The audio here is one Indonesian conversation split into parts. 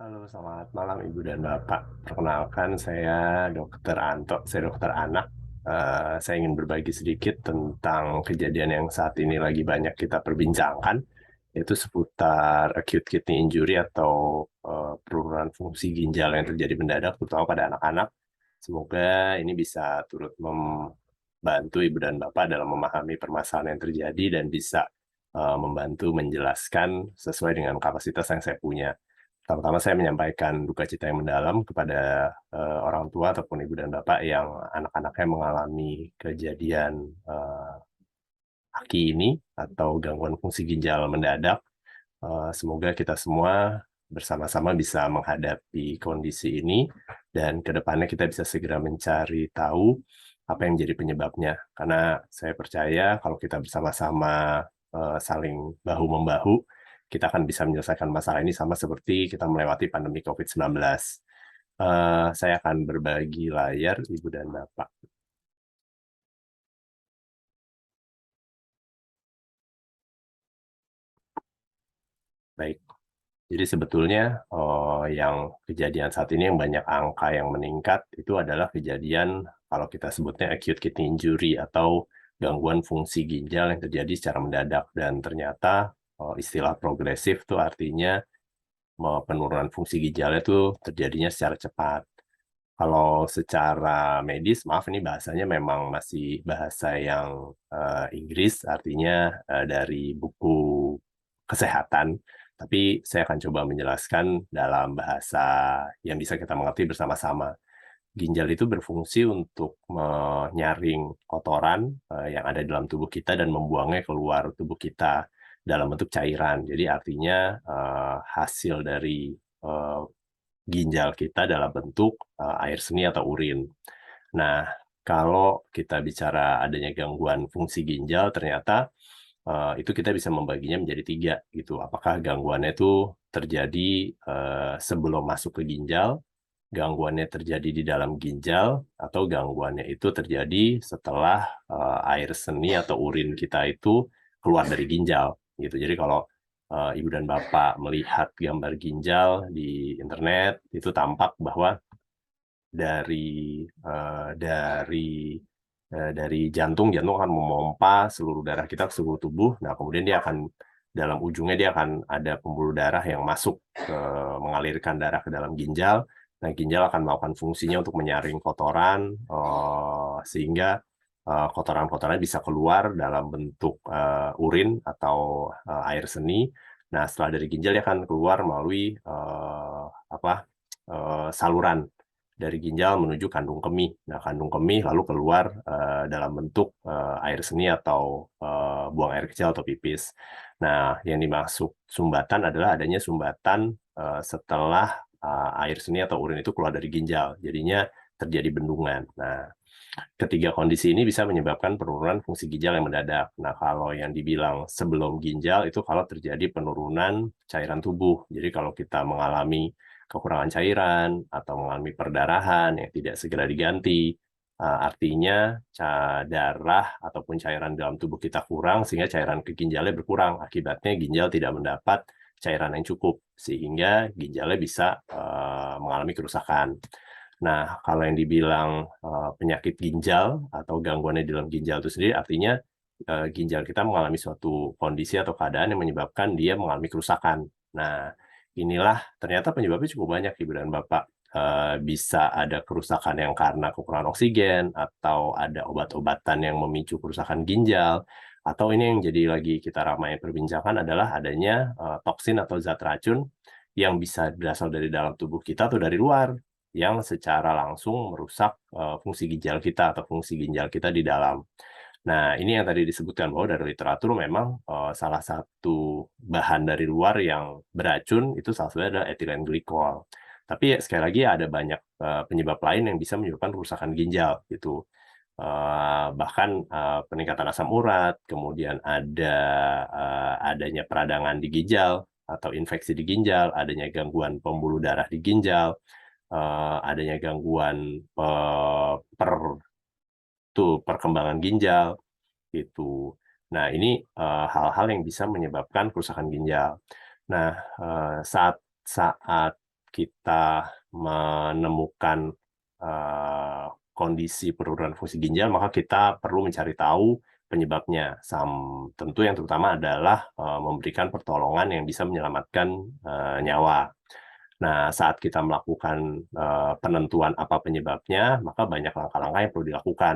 Halo, selamat malam Ibu dan Bapak. Perkenalkan, saya Dokter Anto, saya dokter anak. Saya ingin berbagi sedikit tentang kejadian yang saat ini lagi banyak kita perbincangkan, yaitu seputar acute kidney injury atau penurunan fungsi ginjal yang terjadi mendadak, terutama pada anak-anak. Semoga ini bisa turut membantu Ibu dan Bapak dalam memahami permasalahan yang terjadi dan bisa membantu menjelaskan sesuai dengan kapasitas yang saya punya. Pertama-tama saya menyampaikan duka cita yang mendalam kepada orang tua ataupun ibu dan bapak yang anak-anaknya mengalami kejadian aki ini atau gangguan fungsi ginjal mendadak. Semoga kita semua bersama-sama bisa menghadapi kondisi ini dan ke depannya kita bisa segera mencari tahu apa yang menjadi penyebabnya. Karena saya percaya kalau kita bersama-sama saling bahu-membahu, kita akan bisa menyelesaikan masalah ini sama seperti kita melewati pandemi COVID-19. Saya akan berbagi layar, Ibu dan Bapak. Baik. Jadi sebetulnya yang kejadian saat ini yang banyak angka yang meningkat itu adalah kejadian kalau kita sebutnya acute kidney injury atau gangguan fungsi ginjal yang terjadi secara mendadak dan ternyata istilah progresif itu artinya penurunan fungsi ginjalnya itu terjadinya secara cepat. Kalau secara medis, maaf ini bahasanya memang masih bahasa yang Inggris, artinya dari buku kesehatan. Tapi saya akan coba menjelaskan dalam bahasa yang bisa kita mengerti bersama-sama. Ginjal itu berfungsi untuk menyaring kotoran yang ada dalam tubuh kita dan membuangnya keluar tubuh kita dalam bentuk cairan. Jadi artinya hasil dari eh, ginjal kita dalam bentuk air seni atau urin. Nah, kalau kita bicara adanya gangguan fungsi ginjal, ternyata itu kita bisa membaginya menjadi tiga gitu. Apakah gangguannya itu terjadi sebelum masuk ke ginjal, gangguannya terjadi di dalam ginjal, atau gangguannya itu terjadi setelah air seni atau urin kita itu keluar dari ginjal gitu. Jadi kalau Ibu dan Bapak melihat gambar ginjal di internet, itu tampak bahwa dari dari jantung akan memompa seluruh darah kita ke seluruh tubuh. Nah, kemudian dia akan dalam ujungnya dia akan ada pembuluh darah yang masuk mengalirkan darah ke dalam ginjal. Nah, ginjal akan melakukan fungsinya untuk menyaring kotoran sehingga kotoran-kotoran bisa keluar dalam bentuk urin atau air seni. Nah, setelah dari ginjal dia akan keluar melalui saluran dari ginjal menuju kandung kemih. Nah, kandung kemih lalu keluar dalam bentuk air seni atau buang air kecil atau pipis. Nah, yang dimaksud sumbatan adalah adanya sumbatan setelah air seni atau urin itu keluar dari ginjal. Jadinya terjadi bendungan. Nah, ketiga kondisi ini bisa menyebabkan penurunan fungsi ginjal yang mendadak. Nah, kalau yang dibilang sebelum ginjal itu kalau terjadi penurunan cairan tubuh. Jadi kalau kita mengalami kekurangan cairan atau mengalami perdarahan yang tidak segera diganti, artinya darah ataupun cairan dalam tubuh kita kurang sehingga cairan ke ginjalnya berkurang. Akibatnya ginjal tidak mendapat cairan yang cukup sehingga ginjalnya bisa mengalami kerusakan. Nah, kalau yang dibilang penyakit ginjal atau gangguannya di dalam ginjal itu sendiri artinya ginjal kita mengalami suatu kondisi atau keadaan yang menyebabkan dia mengalami kerusakan. Nah, inilah ternyata penyebabnya cukup banyak Ibu dan Bapak. Bisa ada kerusakan yang karena kekurangan oksigen, atau ada obat-obatan yang memicu kerusakan ginjal, atau ini yang jadi lagi kita ramai perbincangkan adalah adanya toksin atau zat racun yang bisa berasal dari dalam tubuh kita atau dari luar yang secara langsung merusak fungsi ginjal kita atau fungsi ginjal kita di dalam. Nah, ini yang tadi disebutkan bahwa dari literatur memang salah satu bahan dari luar yang beracun itu salah satunya adalah etilen glikol. Tapi ya, sekali lagi ada banyak penyebab lain yang bisa menyebabkan kerusakan ginjal gitu. Bahkan peningkatan asam urat, kemudian ada adanya peradangan di ginjal atau infeksi di ginjal, adanya gangguan pembuluh darah di ginjal, adanya gangguan perkembangan ginjal gitu. Nah, ini hal-hal yang bisa menyebabkan kerusakan ginjal. Nah, saat saat kita menemukan kondisi penurunan fungsi ginjal, maka kita perlu mencari tahu penyebabnya. Tentu yang terutama adalah memberikan pertolongan yang bisa menyelamatkan nyawa. Nah, saat kita melakukan penentuan apa penyebabnya, maka banyak langkah-langkah yang perlu dilakukan,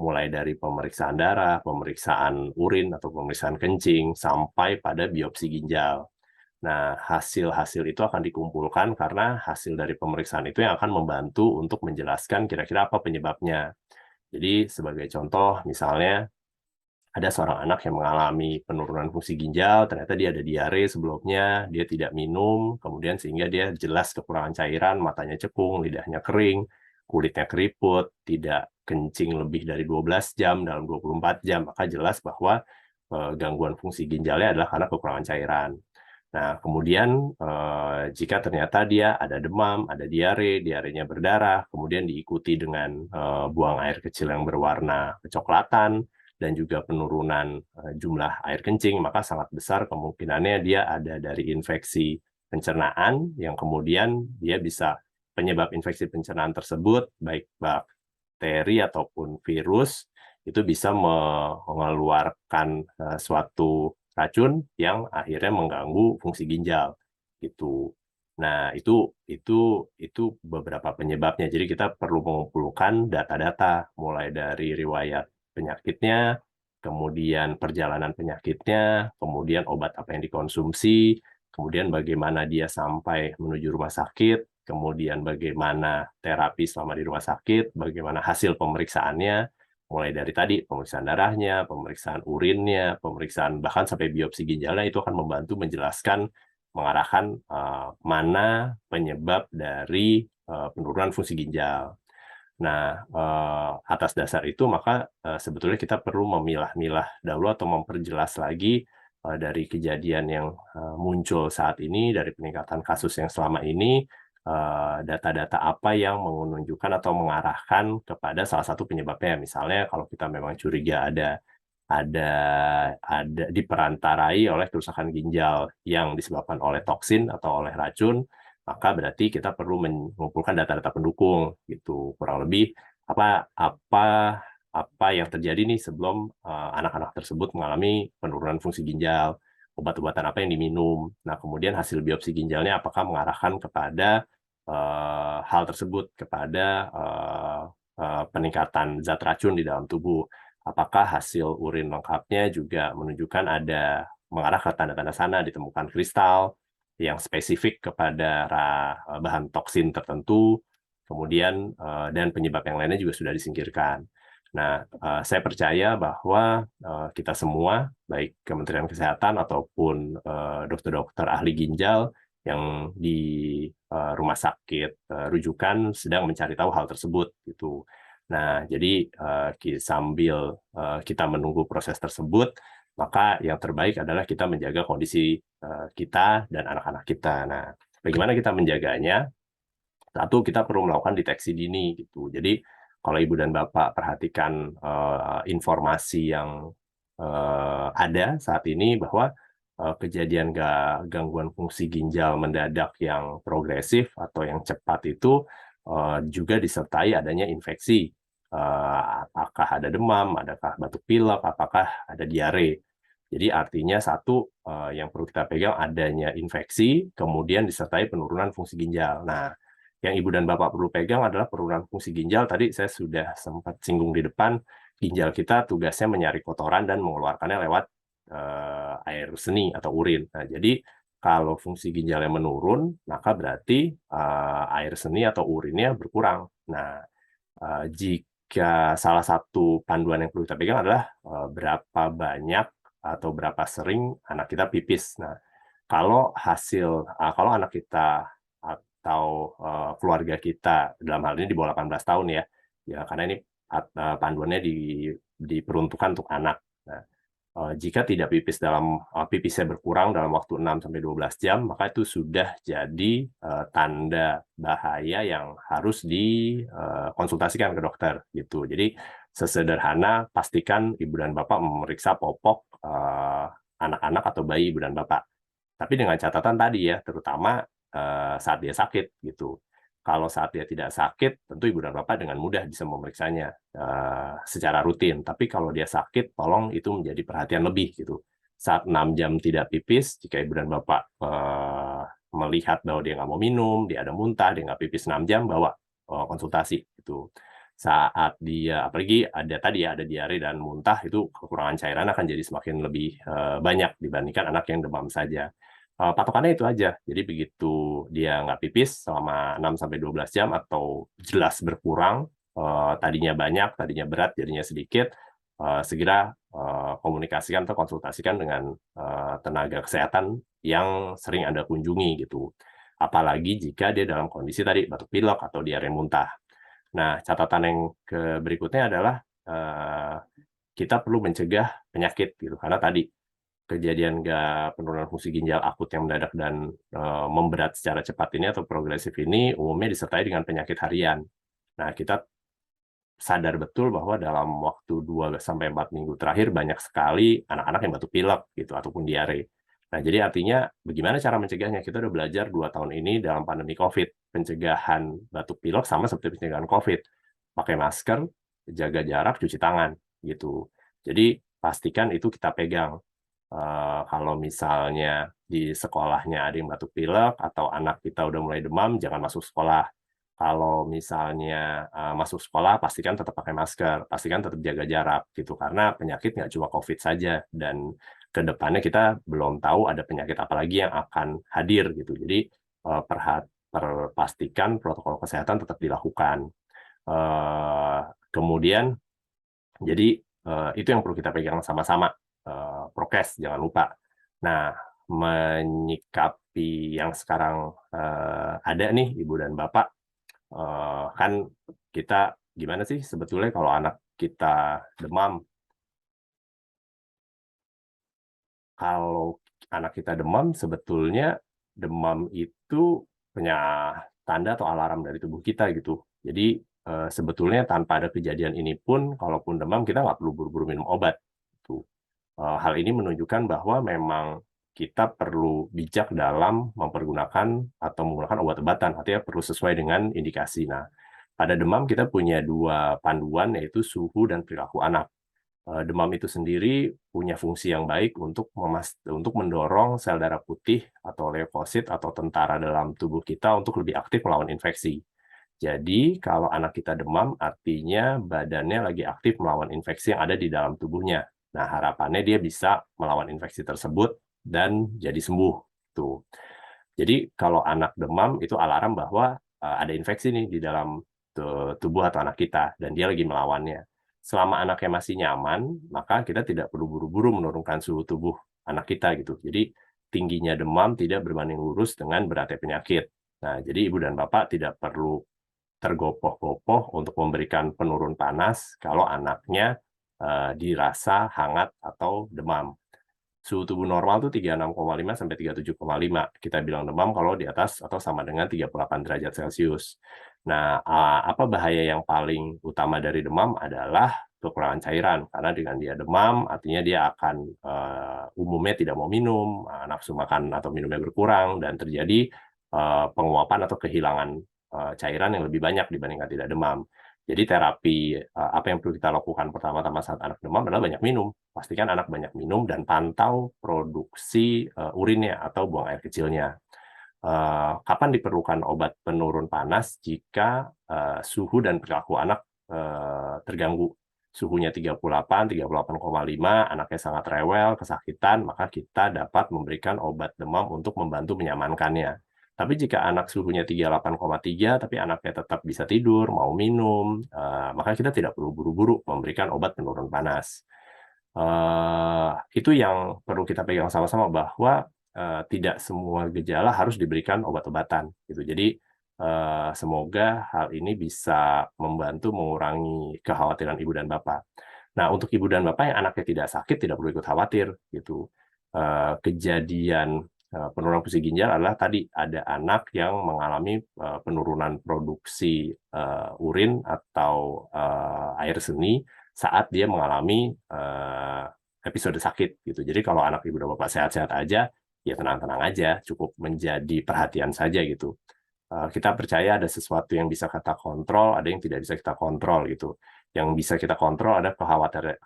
mulai dari pemeriksaan darah, pemeriksaan urin atau pemeriksaan kencing, sampai pada biopsi ginjal. Nah, hasil-hasil itu akan dikumpulkan karena hasil dari pemeriksaan itu yang akan membantu untuk menjelaskan kira-kira apa penyebabnya. Jadi, sebagai contoh, misalnya ada seorang anak yang mengalami penurunan fungsi ginjal, ternyata dia ada diare sebelumnya, dia tidak minum, kemudian sehingga dia jelas kekurangan cairan, matanya cekung, lidahnya kering, kulitnya keriput, tidak kencing lebih dari 12 jam dalam 24 jam, maka jelas bahwa gangguan fungsi ginjalnya adalah karena kekurangan cairan. Nah, kemudian jika ternyata dia ada demam, ada diare, diarenya berdarah, kemudian diikuti dengan buang air kecil yang berwarna kecoklatan, dan juga penurunan jumlah air kencing, maka sangat besar kemungkinannya dia ada dari infeksi pencernaan, yang kemudian dia bisa penyebab infeksi pencernaan tersebut, baik bakteri ataupun virus, itu bisa mengeluarkan suatu racun yang akhirnya mengganggu fungsi ginjal gitu. Nah, itu beberapa penyebabnya. Jadi kita perlu mengumpulkan data-data mulai dari riwayat penyakitnya, kemudian perjalanan penyakitnya, kemudian obat apa yang dikonsumsi, kemudian bagaimana dia sampai menuju rumah sakit, kemudian bagaimana terapi selama di rumah sakit, bagaimana hasil pemeriksaannya, mulai dari tadi pemeriksaan darahnya, pemeriksaan urinnya, pemeriksaan bahkan sampai biopsi ginjalnya, itu akan membantu menjelaskan, mengarahkan mana penyebab dari penurunan fungsi ginjal. Nah, atas dasar itu maka sebetulnya kita perlu memilah-milah dahulu atau memperjelas lagi dari kejadian yang muncul saat ini, dari peningkatan kasus yang selama ini, data-data apa yang menunjukkan atau mengarahkan kepada salah satu penyebabnya. Misalnya kalau kita memang curiga ada diperantarai oleh kerusakan ginjal yang disebabkan oleh toksin atau oleh racun, maka berarti kita perlu mengumpulkan data-data pendukung gitu. Kurang lebih apa apa apa yang terjadi nih sebelum anak-anak tersebut mengalami penurunan fungsi ginjal, obat-obatan apa yang diminum. Nah, kemudian hasil biopsi ginjalnya apakah mengarahkan kepada hal tersebut, kepada peningkatan zat racun di dalam tubuh. Apakah hasil urin lengkapnya juga menunjukkan ada mengarah ke tanda-tanda sana, ditemukan kristal yang spesifik kepada bahan toksin tertentu, kemudian dan penyebab yang lainnya juga sudah disingkirkan. Nah, saya percaya bahwa kita semua, baik Kementerian Kesehatan ataupun dokter-dokter ahli ginjal yang di rumah sakit rujukan sedang mencari tahu hal tersebut gitu. Nah, jadi sambil kita menunggu proses tersebut, maka yang terbaik adalah kita menjaga kondisi kita dan anak-anak kita. Nah, bagaimana kita menjaganya? Satu, kita perlu melakukan deteksi dini gitu. Jadi, kalau Ibu dan Bapak perhatikan informasi yang ada saat ini bahwa kejadian gangguan fungsi ginjal mendadak yang progresif atau yang cepat itu juga disertai adanya infeksi. Apakah ada demam, adakah batuk pilek, apakah ada diare. Jadi artinya satu, yang perlu kita pegang adanya infeksi, kemudian disertai penurunan fungsi ginjal. Nah, yang Ibu dan Bapak perlu pegang adalah penurunan fungsi ginjal. Tadi saya sudah sempat singgung di depan, ginjal kita tugasnya menyaring kotoran dan mengeluarkannya lewat air seni atau urin. Nah, jadi kalau fungsi ginjalnya menurun, maka berarti air seni atau urinnya berkurang. Nah, jika salah satu panduan yang perlu kita pegang adalah berapa banyak atau berapa sering anak kita pipis. Nah, kalau anak kita atau keluarga kita, dalam hal ini di bawah 18 tahun ya, karena ini panduannya diperuntukkan untuk anak. Nah, jika tidak pipisnya berkurang dalam waktu 6-12 jam, maka itu sudah jadi tanda bahaya yang harus dikonsultasikan ke dokter gitu. Jadi sesederhana pastikan Ibu dan Bapak memeriksa popok anak-anak atau bayi Ibu dan Bapak. Tapi dengan catatan tadi ya, terutama saat dia sakit gitu. Kalau saat dia tidak sakit, tentu ibu dan bapak dengan mudah bisa memeriksanya secara rutin. Tapi kalau dia sakit, tolong itu menjadi perhatian lebih gitu. Saat 6 jam tidak pipis, jika ibu dan bapak melihat bahwa dia nggak mau minum, dia ada muntah, dia nggak pipis 6 jam, bawa konsultasi gitu. Saat dia, apalagi ada diare dan muntah, itu kekurangan cairan akan jadi semakin lebih banyak dibandingkan anak yang demam saja. Patokannya itu aja. Jadi begitu dia nggak pipis selama 6-12 jam atau jelas berkurang, tadinya banyak, tadinya berat, jadinya sedikit, segera komunikasikan atau konsultasikan dengan tenaga kesehatan yang sering Anda kunjungi gitu. Apalagi jika dia dalam kondisi tadi batuk pilek atau diare muntah. Nah, catatan yang berikutnya adalah kita perlu mencegah penyakit gitu, karena tadi kejadian penurunan fungsi ginjal akut yang mendadak dan memberat secara cepat ini atau progresif ini umumnya disertai dengan penyakit harian. Nah, kita sadar betul bahwa dalam waktu 2-4 minggu terakhir banyak sekali anak-anak yang batuk pilek gitu ataupun diare. Nah, jadi artinya bagaimana cara mencegahnya? Kita udah belajar 2 tahun ini dalam pandemi COVID. Pencegahan batuk pilek sama seperti pencegahan COVID. Pakai masker, jaga jarak, cuci tangan gitu. Jadi pastikan itu kita pegang. Kalau misalnya di sekolahnya ada yang batuk pilek atau anak kita udah mulai demam, jangan masuk sekolah. Kalau misalnya masuk sekolah, pastikan tetap pakai masker, pastikan tetap jaga jarak gitu, karena penyakit nggak cuma COVID saja, dan ke depannya kita belum tahu ada penyakit apa lagi yang akan hadir gitu. Jadi pastikan protokol kesehatan tetap dilakukan. Kemudian jadi itu yang perlu kita pegang sama-sama, prokes jangan lupa. Nah, menyikapi yang sekarang ada nih Ibu dan Bapak, kan kita gimana sih sebetulnya kalau anak kita demam? Kalau anak kita demam, sebetulnya demam itu punya tanda atau alarm dari tubuh kita gitu. Jadi sebetulnya tanpa ada kejadian ini pun, kalaupun demam kita nggak perlu buru-buru minum obat. Tuh. Hal ini menunjukkan bahwa memang kita perlu bijak dalam mempergunakan atau menggunakan obat-obatan, artinya perlu sesuai dengan indikasi. Nah, pada demam kita punya 2 panduan, yaitu suhu dan perilaku anak. Demam itu sendiri punya fungsi yang baik untuk mendorong sel darah putih atau leukosit atau tentara dalam tubuh kita untuk lebih aktif melawan infeksi. Jadi, kalau anak kita demam, artinya badannya lagi aktif melawan infeksi yang ada di dalam tubuhnya. Nah, harapannya dia bisa melawan infeksi tersebut dan jadi sembuh. Tuh. Jadi, kalau anak demam, itu alarm bahwa ada infeksi nih di dalam tubuh atau anak kita, dan dia lagi melawannya. Selama anaknya masih nyaman, maka kita tidak perlu buru-buru menurunkan suhu tubuh anak kita gitu. Jadi, tingginya demam tidak berbanding lurus dengan beratnya penyakit. Nah, jadi ibu dan bapak tidak perlu tergopoh-gopoh untuk memberikan penurun panas kalau anaknya dirasa hangat atau demam. Suhu tubuh normal itu 36,5 sampai 37,5. Kita bilang demam kalau di atas atau sama dengan 38 derajat Celcius. Nah, apa bahaya yang paling utama dari demam adalah kekurangan cairan. Karena dengan dia demam, artinya dia akan umumnya tidak mau minum, nafsu makan atau minumnya berkurang, dan terjadi penguapan atau kehilangan cairan yang lebih banyak dibandingkan tidak demam. Jadi terapi apa yang perlu kita lakukan pertama-tama saat anak demam adalah banyak minum. Pastikan anak banyak minum dan pantau produksi urinnya atau buang air kecilnya. Kapan diperlukan obat penurun panas jika suhu dan perilaku anak terganggu? Suhunya 38, 38,5, anaknya sangat rewel, kesakitan, maka kita dapat memberikan obat demam untuk membantu menyamankannya. Tapi jika anak suhunya 38,3, tapi anaknya tetap bisa tidur, mau minum, maka kita tidak perlu buru-buru memberikan obat penurun panas. Itu yang perlu kita pegang sama-sama, bahwa tidak semua gejala harus diberikan obat-obatan gitu. Jadi semoga hal ini bisa membantu mengurangi kekhawatiran ibu dan bapak. Nah, untuk ibu dan bapak yang anaknya tidak sakit, tidak perlu ikut khawatir gitu. Kejadian penurunan fungsi ginjal adalah tadi ada anak yang mengalami penurunan produksi urin atau air seni saat dia mengalami episode sakit gitu. Jadi kalau anak ibu dan bapak sehat-sehat aja, ya tenang-tenang aja, cukup menjadi perhatian saja gitu. Kita percaya ada sesuatu yang bisa kita kontrol, ada yang tidak bisa kita kontrol gitu. Yang bisa kita kontrol ada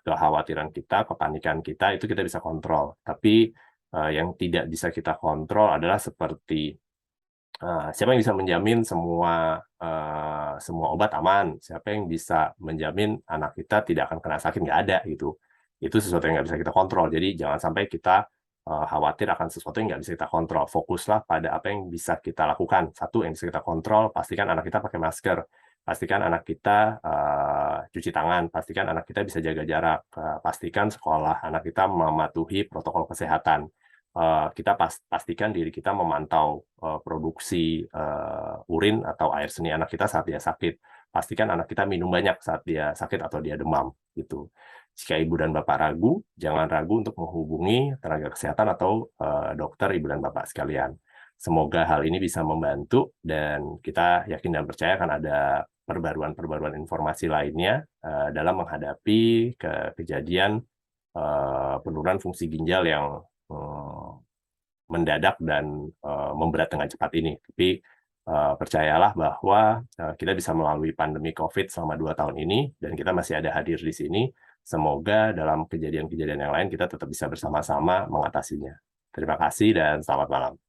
kekhawatiran kita, kepanikan kita, itu kita bisa kontrol. Tapi yang tidak bisa kita kontrol adalah seperti siapa yang bisa menjamin semua obat aman? Siapa yang bisa menjamin anak kita tidak akan kena sakit? Nggak ada gitu. Itu sesuatu yang nggak bisa kita kontrol. Jadi jangan sampai kita khawatir akan sesuatu yang nggak bisa kita kontrol. Fokuslah pada apa yang bisa kita lakukan. Satu yang bisa kita kontrol, pastikan anak kita pakai masker. Pastikan anak kita cuci tangan. Pastikan anak kita bisa jaga jarak. Pastikan sekolah anak kita mematuhi protokol kesehatan. Kita pastikan diri kita memantau produksi urin atau air seni anak kita saat dia sakit. Pastikan anak kita minum banyak saat dia sakit atau dia demam. Gitu. Jika ibu dan bapak ragu, jangan ragu untuk menghubungi tenaga kesehatan atau dokter ibu dan bapak sekalian. Semoga hal ini bisa membantu dan kita yakin dan percaya akan ada perbaruan-perbaruan informasi lainnya dalam menghadapi kejadian penurunan fungsi ginjal yang mendadak dan memberat dengan cepat ini. Tapi percayalah bahwa kita bisa melalui pandemi COVID selama 2 tahun ini, dan kita masih ada hadir di sini. Semoga dalam kejadian-kejadian yang lain kita tetap bisa bersama-sama mengatasinya. Terima kasih dan selamat malam.